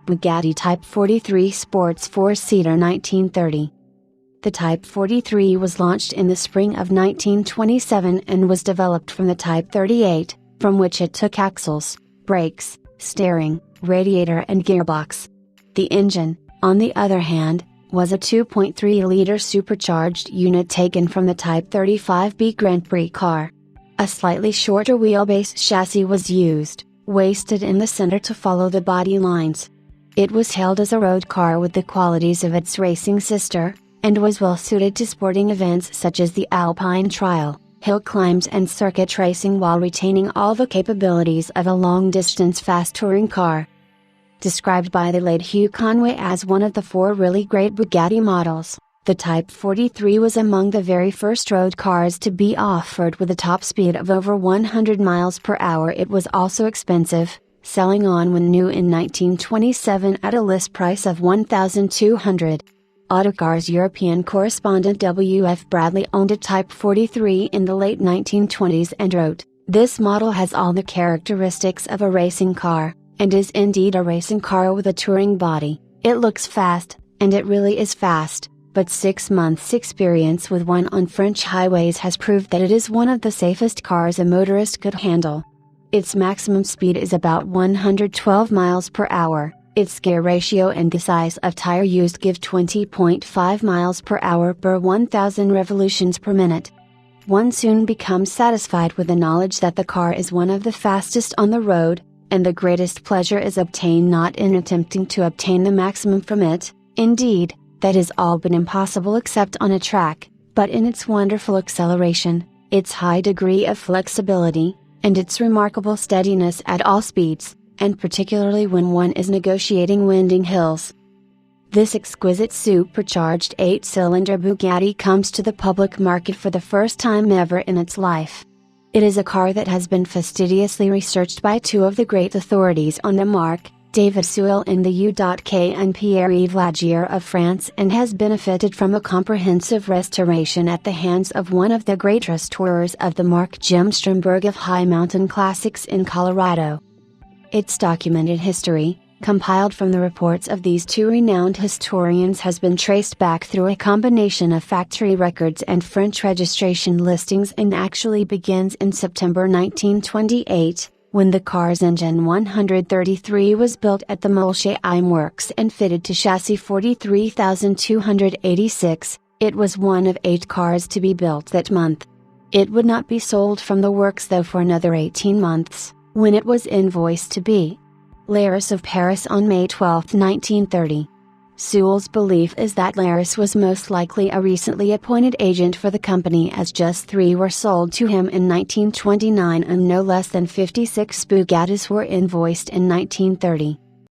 Bugatti Type 43 Sports 4-seater 1930. The Type 43 was launched in the spring of 1927 and was developed from the Type 38, from which it took axles, brakes, steering, radiator and gearbox. The engine, on the other hand, was a 2.3-liter supercharged unit taken from the Type 35B Grand Prix car. A slightly shorter wheelbase chassis was used, wasted in the center to follow the body lines. It was hailed as a road car with the qualities of its racing sister, and was well suited to sporting events such as the Alpine Trial, hill climbs and circuit racing while retaining all the capabilities of a long-distance fast touring car. Described by the late Hugh Conway as one of the 4 really great Bugatti models, the Type 43 was among the very first road cars to be offered with a top speed of over 100 miles per hour. It was also expensive, selling on when new in 1927 at a list price of $1,200. Autocar's European correspondent W. F. Bradley owned a Type 43 in the late 1920s and wrote, "This model has all the characteristics of a racing car, and is indeed a racing car with a touring body. It looks fast, and it really is fast, but 6 months' experience with one on French highways has proved that it is one of the safest cars a motorist could handle. Its maximum speed is about 112 miles per hour, its gear ratio and the size of tire used give 20.5 miles per hour per 1,000 revolutions per minute." One soon becomes satisfied with the knowledge that the car is one of the fastest on the road, and the greatest pleasure is obtained not in attempting to obtain the maximum from it, indeed, that has all been impossible except on a track, but in its wonderful acceleration, its high degree of flexibility, and its remarkable steadiness at all speeds, and particularly when one is negotiating winding hills. This exquisite supercharged 8-cylinder Bugatti comes to the public market for the first time ever in its life. It is a car that has been fastidiously researched by 2 of the great authorities on the mark, David Sewell in the U.K. and Pierre-Yves Lagier of France, and has benefited from a comprehensive restoration at the hands of one of the great restorers of the mark, Jim Stromberg of High Mountain Classics in Colorado. Its documented history, compiled from the reports of these 2 renowned historians, has been traced back through a combination of factory records and French registration listings and actually begins in September 1928, when the car's engine 133 was built at the Molsheim Works and fitted to chassis 43,286. It was one of 8 cars to be built that month. It would not be sold from the works though for another 18 months, when it was invoiced to be Laris of Paris on May 12, 1930. Sewell's belief is that Laris was most likely a recently appointed agent for the company, as just 3 were sold to him in 1929 and no less than 56 Bugattis were invoiced in 1930.